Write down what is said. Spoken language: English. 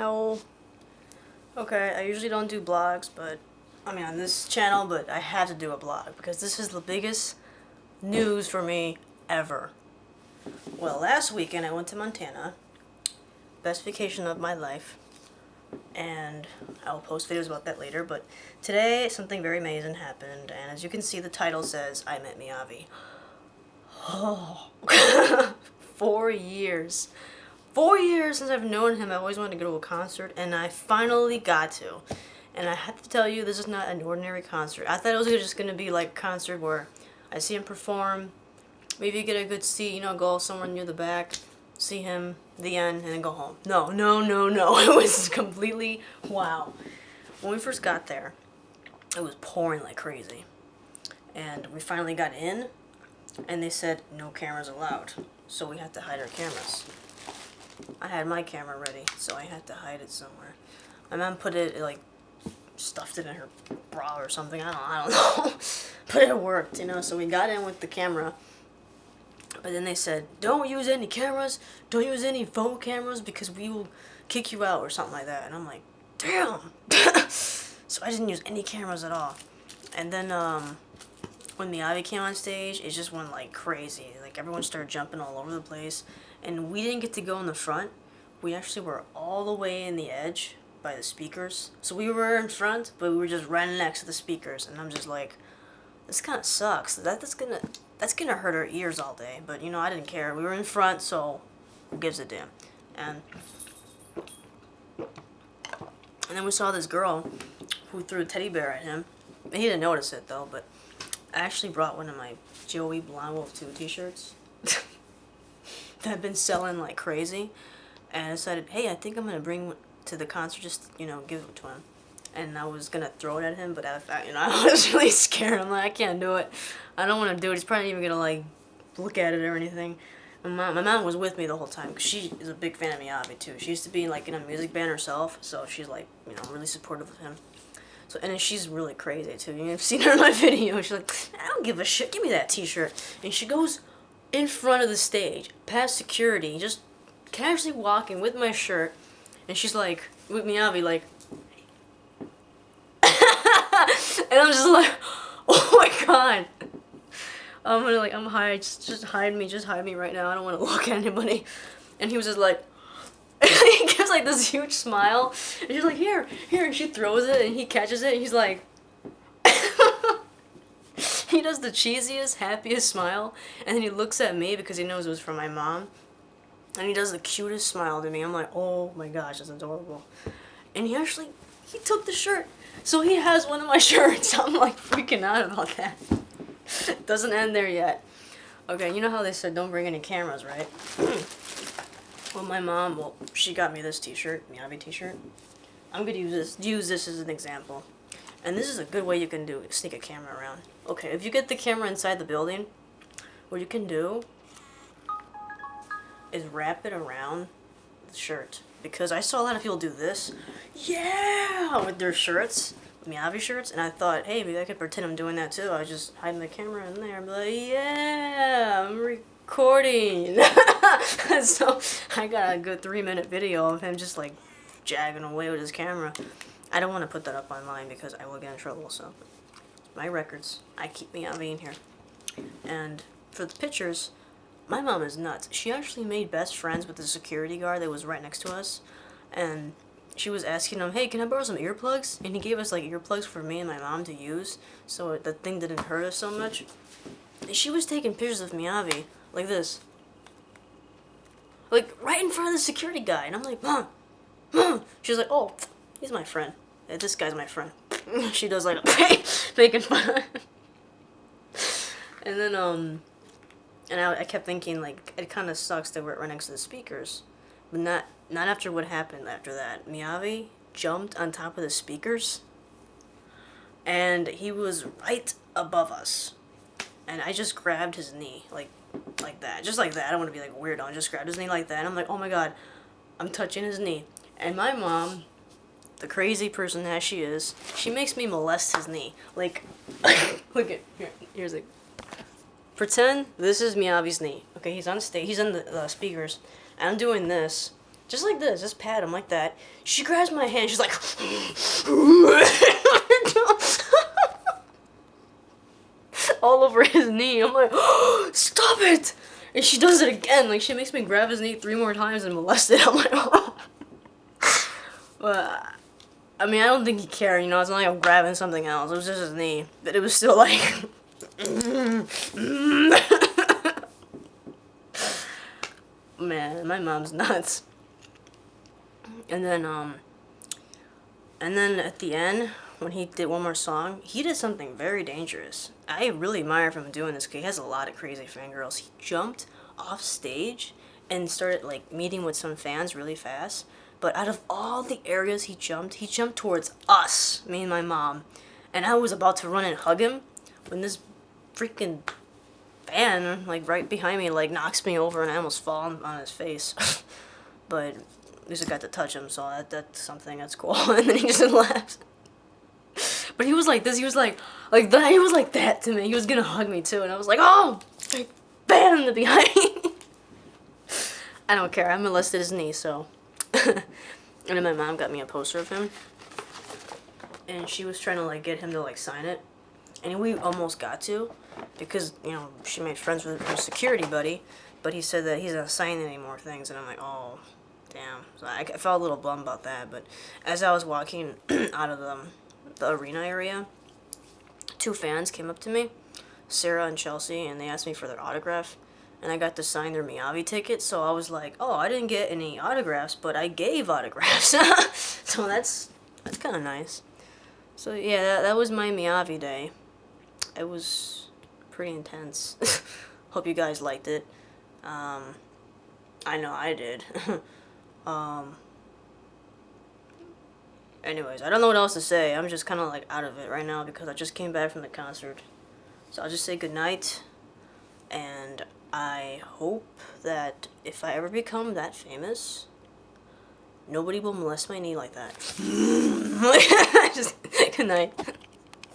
how... Okay, I usually don't do blogs, but... I mean, on this channel, but I had to do a blog, because this is the biggest news for me ever. Well, last weekend I went to Montana. Best vacation of my life. And I'll post videos about that later, but today something very amazing happened, and as you can see, the title says, I met Miyavi. Oh, 4 years. 4 years since I've known him. I've always wanted to go to a concert, and I finally got to. And I have to tell you, this is not an ordinary concert. I thought it was just going to be like a concert where I see him perform, maybe get a good seat, you know, go somewhere near the back, see him, the end, and then go home. No. It was completely, wow. When we first got there, it was pouring like crazy. And we finally got in, and they said, no cameras allowed. So we had to hide our cameras. I had my camera ready, so I had to hide it somewhere. My mom put it, like, stuffed it in her bra or something, I don't know. But it worked, you know, so we got in with the camera. But then they said, don't use any cameras, don't use any phone cameras because we will kick you out or something like that. And I'm like, damn! So I didn't use any cameras at all. And then when Miyavi came on stage, it just went like crazy. Like everyone started jumping all over the place. And we didn't get to go in the front. We actually were all the way in the edge by the speakers. So we were in front, but we were just right next to the speakers. And I'm just like, this kind of sucks. That's gonna hurt our ears all day. But you know, I didn't care. We were in front, so who gives a damn? And then we saw this girl who threw a teddy bear at him. He didn't notice it though. But I actually brought one of my Joey Blonde Wolf 2 t-shirts that have been selling like crazy. And I decided, hey, I think I'm gonna bring to the concert, just, you know, give it to him. And I was gonna throw it at him, but out of fact, you know, I was really scared. I'm like, I can't do it. I don't want to do it. He's probably even gonna like look at it or anything. My mom was with me the whole time because she is a big fan of Miyavi too. She used to be like in a music band herself, so she's like, you know, really supportive of him. So, and then she's really crazy too. You've seen her in my video. She's like, I don't give a shit. Give me that t-shirt. And she goes in front of the stage, past security, just casually walking with my shirt, and she's like, with Miyavi, like, and I'm just like, oh my god. I'm hide, just hide me right now. I don't want to look at anybody. And he was just like, he gives like this huge smile, and she's like, here, and she throws it, and he catches it, and he's like, he does the cheesiest, happiest smile, and then he looks at me because he knows it was from my mom, and he does the cutest smile to me. I'm like, oh my gosh, that's adorable. And he took the shirt. So he has one of my shirts. I'm like freaking out about that. Doesn't end there yet. Okay, you know how they said don't bring any cameras, right? Well, my mom, she got me this t-shirt, Miyavi t-shirt. I'm gonna use this as an example. And this is a good way you can sneak a camera around. Okay, if you get the camera inside the building, what you can do is wrap it around the shirt. Because I saw a lot of people do this, yeah, with their shirts, Miyavi shirts, and I thought, hey, maybe I could pretend I'm doing that too. I just hide my camera in there and be like, yeah, I'm recording. So I got a good 3-minute video of him just like jagging away with his camera. I don't want to put that up online because I will get in trouble, so my records, I keep Miyavi in here. And for the pictures, my mom is nuts. She actually made best friends with the security guard that was right next to us. And she was asking him, hey, can I borrow some earplugs? And he gave us like earplugs for me and my mom to use so the thing didn't hurt us so much. And she was taking pictures of Miyavi like this. Like right in front of the security guy. And I'm like, Mom. She was like, oh, he's my friend. This guy's my friend. She does like, making fun. And then, and I kept thinking, like, it kind of sucks that we're right next to the speakers. But not after what happened after that. Miyavi jumped on top of the speakers. And he was right above us. And I just grabbed his knee, like that. Just like that. I don't want to be like a weirdo. I just grabbed his knee like that. And I'm like, oh my god, I'm touching his knee. And my mom, the crazy person that she is, she makes me molest his knee. Like, look at, here's like, pretend this is Miyavi's knee. Okay, he's on stage, he's on the speakers, and I'm doing this just like this, just pat him like that. She grabs my hand, she's like, all over his knee. I'm like, oh, stop it! And she does it again. Like, she makes me grab his knee 3 more times and molest it. I'm like, oh. But, I mean, I don't think he cared, you know, it's not like I'm grabbing something else. It was just his knee. But it was still like... Man, my mom's nuts. And then at the end, when he did one more song, he did something very dangerous. I really admire him doing this, because he has a lot of crazy fangirls. He jumped off stage and started, like, meeting with some fans really fast. But out of all the areas he jumped towards us, me and my mom. And I was about to run and hug him when this freaking fan, like, right behind me, like, knocks me over and I almost fall on his face. But at least I got to touch him, so that's something that's cool. And then he just laughed. But he was like this, he was like that, he was like that to me. He was gonna hug me too, and I was like, oh! Like, bam in the behind. I don't care, I molested his knee, so. And then my mom got me a poster of him. And she was trying to, like, get him to, like, sign it. And we almost got to, because, you know, she made friends with her security buddy, but he said that he's not signing any more things, and I'm like, oh, damn. So I felt a little bummed about that, but as I was walking out of the arena area, 2 fans came up to me, Sarah and Chelsea, and they asked me for their autograph, and I got to sign their Miyavi ticket, so I was like, oh, I didn't get any autographs, but I gave autographs. So that's kind of nice. So yeah, that was my Miyavi day. It was pretty intense. Hope you guys liked it. I know I did. Anyways, I don't know what else to say. I'm just kind of like out of it right now because I just came back from the concert. So I'll just say goodnight, and I hope that if I ever become that famous, nobody will molest my knee like that. Just good night.